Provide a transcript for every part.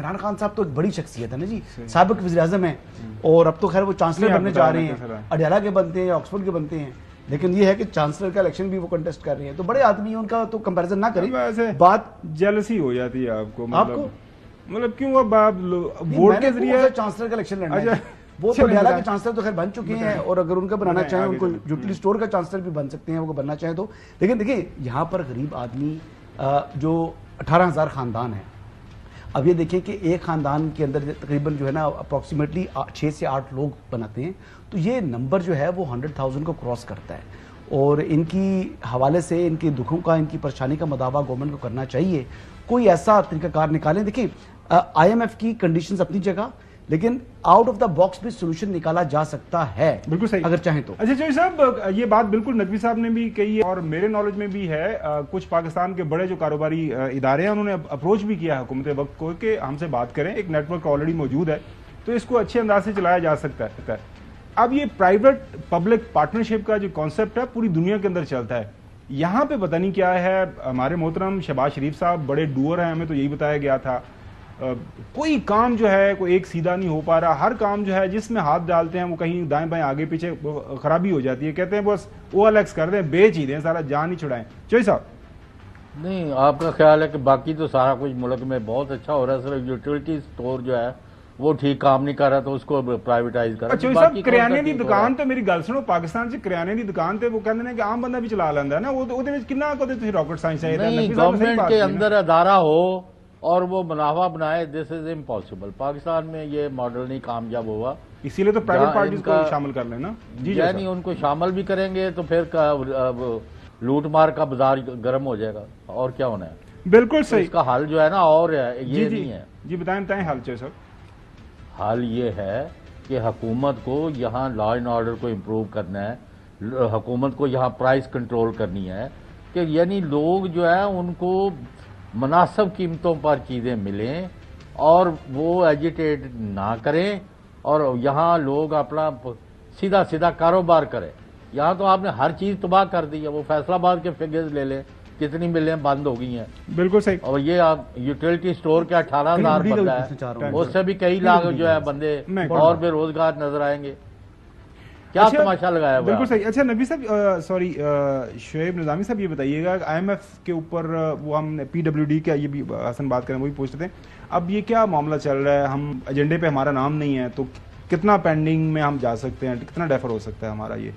عمران خان صاحب تو ایک بڑی شخصیت ہے نا جی, سابق وزیر اعظم ہیں اور اب تو خیر وہ چانسلر بننے جا رہے ہیں, اڈیالہ کے بنتے ہیں, آکسفورڈ کے بنتے ہیں, لیکن یہ ہے کہ چانسلر کا الیکشن بھی وہ کنٹیسٹ کر رہے ہیں, تو بڑے آدمی ہیں, ان کا تو کمپیریزن نہ کریں. بات جیلسی ہو جاتی ہے آپ کو, مطلب کیوں اب آپ ووٹ کے ذریعے چانسلر کا الیکشن لڑنا ہے. وہ تو اڈیالہ کے چانسلر تو خیر بن چکے ہیں, اور اگر ان کا بنانا چاہیں, ان کو یوٹیلیٹی اسٹور کا چانسلر بھی بن سکتے ہیں وہ بننا چاہیں تو. لیکن دیکھیں یہاں پر غریب آدمی جو 18,000 خاندان ہیں, اب یہ دیکھیں کہ ایک خاندان کے اندر تقریباً جو ہے نا اپروکسیمیٹلی 6 سے 8 لوگ بناتے ہیں, تو یہ نمبر جو ہے وہ 100,000 کو کراس کرتا ہے, اور ان کی حوالے سے ان کے دکھوں کا, ان کی پریشانی کا مداوع گورنمنٹ کو کرنا چاہیے. کوئی ایسا طریقہ کار نکالیں. دیکھیں آئی ایم ایف کی کنڈیشنز اپنی جگہ, لیکن آؤٹ آف دا باکس بھی سولوشن نکالا جا سکتا ہے, بالکل صحیح اگر چاہیں تو. اچھا چوہدری صاحب, یہ بات بالکل نقوی صاحب نے بھی کہی ہے اور میرے نالج میں بھی ہے. کچھ پاکستان کے بڑے جو کاروباری ادارے ہیں انہوں نے اپروچ بھی کیا حکومت وقت کو کہ ہم سے بات کریں, ایک نیٹ ورک آلریڈی موجود ہے تو اس کو اچھے انداز سے چلایا جا سکتا ہے. اب یہ پرائیویٹ پبلک پارٹنرشپ کا جو کانسیپٹ ہے پوری دنیا کے اندر چلتا ہے, یہاں پہ پتہ نہیں کیا ہے. ہمارے محترم شہباز شریف صاحب بڑے ڈوئر ہیں, ہمیں تو یہی بتایا گیا تھا. کوئی کام جو ہے کوئی ایک سیدھا نہیں ہو پا رہا, ہر کام جو ہے جس میں ہاتھ ڈالتے ہیں وہ کہیں دائیں بائیں آگے پیچھے خرابی ہو جاتی ہے. کہتے ہیں بس او ایل ایکس کر دیں, بیچ ہی دیں, سارا جان ہی چھڑائیں. چوہدری صاحب نہیں, آپ کا خیال ہے کہ باقی تو سارا کچھ ملک میں بہت اچھا ہو رہا ہے, صرف یوٹیلیٹی اسٹور جو ہے وہ ٹھیک کام نہیں کر رہا تو اس کو پرائیویٹائز کر رہا. چوہدری صاحب کریانے دی دکان تو میری گل سنو, پاکستان سے کریانے دی دکان تے وہ کہندے نے کہ عام بندہ بھی چلا لیندا ہے نا, وہ دے وچ کنا کو تسی راکٹ سائنس ہے. نہیں, گورنمنٹ کے اندر ادارہ ہو اور وہ منافع بنائے, دس از امپاسبل. پاکستان میں یہ ماڈل نہیں کامیاب ہوا, اسی لیے تو پرائیویٹ پارٹیز کو شامل کر لینا. جی یعنی ان کو شامل بھی کریں گے تو پھر لوٹ مار کا بازار گرم ہو جائے گا, اور کیا ہونا ہے. بالکل صحیح. اس کا حل جو ہے نا اور یہ نہیں ہے. جی بتائیں حل. چوہدری صاحب حل یہ ہے کہ حکومت کو یہاں لا اینڈ آرڈر کو امپروو کرنا ہے, حکومت کو یہاں پرائز کنٹرول کرنی ہے, کہ یعنی لوگ جو ہے ان کو مناسب قیمتوں پر چیزیں ملیں اور وہ ایجیٹیٹ نہ کریں, اور یہاں لوگ اپنا سیدھا سیدھا کاروبار کریں. یہاں تو آپ نے ہر چیز تباہ کر دی ہے. وہ فیصل آباد کے فگرز لے لیں, کتنی ملیں بند ہو گئی ہیں. بالکل صحیح. اور یہ آپ یوٹیلیٹی اسٹور کے 18,000 بندہ ہے, اس سے بھی کئی لاکھ جو ہے بندے اور بے روزگار نظر آئیں گے. کیا تماشا لگایا ہوا. بالکل صحیح. اچھا نقوی صاحب, سوری شعیب نظامی صاحب, یہ بتائیے گا آئی ایم ایف کے اوپر وہ ہم پی ڈبلیو ڈی کا, یہ بھی حسن بات کریں, وہ بھی پوچھتے تھے, اب یہ کیا معاملہ چل رہا ہے, ہم ایجنڈے پہ ہمارا نام نہیں ہے تو کتنا پینڈنگ میں ہم جا سکتے ہیں, کتنا ڈیفر ہو سکتا ہے ہمارا یہ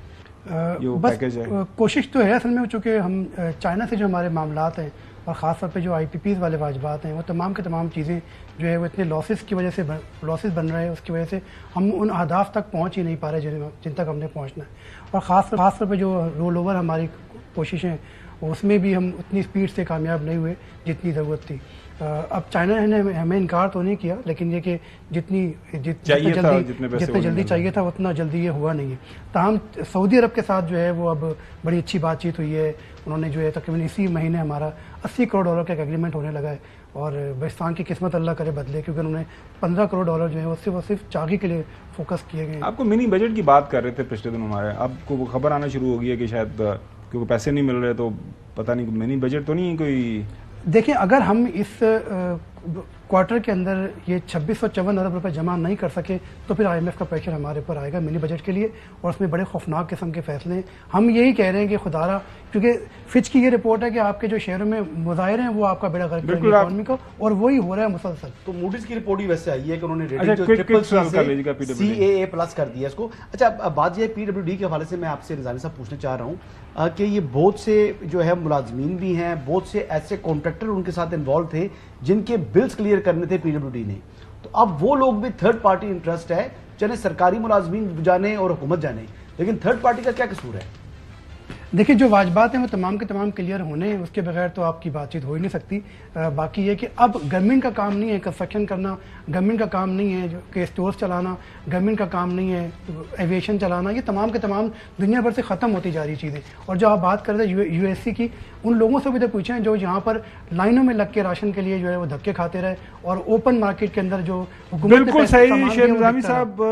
پیکیج ہے. کوشش تو ہے اصل میں, چونکہ ہم چائنا سے جو ہمارے معاملات ہیں اور خاص طور پہ جو آئی پی پیز والے واجبات ہیں, وہ تمام کے تمام چیزیں جو ہے وہ اتنے لاسز کی وجہ سے لاسز بن رہے ہیں, اس کی وجہ سے ہم ان اہداف تک پہنچ ہی نہیں پا رہے جن تک ہم نے پہنچنا ہے. اور خاص طور پہ جو رول اوور ہماری کوششیں, اس میں بھی ہم اتنی اسپیڈ سے کامیاب نہیں ہوئے جتنی ضرورت تھی. اب چائنا نے ہمیں انکار تو نہیں کیا, لیکن یہ کہ جتنی جلدی چاہیے تھا اتنا جلدی یہ ہوا نہیں ہے. تاہم سعودی عرب کے ساتھ جو ہے وہ اب بڑی اچھی بات چیت ہوئی ہے. انہوں نے جو ہے تقریباً اسی مہینے ہمارا $80 کروڑ کا ایک ایگریمنٹ ہونے لگا ہے, اور بلوچستان کی قسمت اللہ کرے بدلے, کیونکہ انہوں نے $15 کروڑ جو ہے وہ صرف چاغی کے لیے فوکس کیے گئے. آپ کو منی بجٹ کی بات کر رہے تھے پچھلے دن ہمارے, اب کو خبر آنا شروع ہو گئی ہے کہ شاید کیونکہ پیسے نہیں مل رہے تو پتہ نہیں منی بجٹ تو نہیں ہے کوئی. دیکھیں, اگر ہم اس کوارٹر کے اندر یہ 2654 ارب روپے جمع نہیں کر سکے تو پھر آئی ایم ایف کا پریشر ہمارے پر آئے گا منی بجٹ کے لیے, اور اس میں بڑے خوفناک قسم کے فیصلے ہیں. ہم یہی کہہ رہے ہیں کہ خدارا, کیونکہ فچ کی یہ رپورٹ ہے کہ آپ کے جو شہروں میں مظاہرے ہیں وہ آپ کا بیڑا غرق کریں گے اکانومی کو, اور وہی ہو رہا ہے مسلسل. تو موڈیز کی رپورٹ ہی ویسے آئی ہے کہ انہوں نے ریٹنگ جو CAA پلس کر دیا اس کو. اچھا بات یہ پی ڈبلیو ڈی کے حوالے سے میں آپ سے نظامی صاحب پوچھنا چاہ رہا ہوں کہ یہ بہت سے جو ہے ملازمین بھی ہیں, بہت سے ایسے کانٹریکٹر ان کے ساتھ انوالو تھے جن کے بلز کلیئر کرنے تھے پی ڈبلیو ڈی نے, تو اب وہ لوگ بھی تھرڈ پارٹی انٹرسٹ ہے, چاہے سرکاری ملازمین جانے اور حکومت جانے, لیکن تھرڈ پارٹی کا کیا قصور ہے؟ دیکھیں, جو واجبات ہیں وہ تمام کے تمام کلیئر ہونے ہیں, اس کے بغیر تو آپ کی بات چیت ہو ہی نہیں سکتی. باقی یہ کہ اب گورنمنٹ کا کام نہیں ہے کنسٹرکشن کرنا, گورنمنٹ کا کام نہیں ہے کہ اسٹورز چلانا, گورنمنٹ کا کام نہیں ہے ایویشن چلانا, یہ تمام کے تمام دنیا بھر سے ختم ہوتی جا رہی چیزیں. اور جو آپ بات کر رہے ہیں USC کی, ان لوگوں سے بھی تو پوچھیں جو یہاں پر لائنوں میں لگ کے راشن کے لیے جو ہے وہ دھکے کھاتے رہے, اور اوپن مارکیٹ کے اندر جو حکومت بالکل صحیح. شعیب نظامی صاحب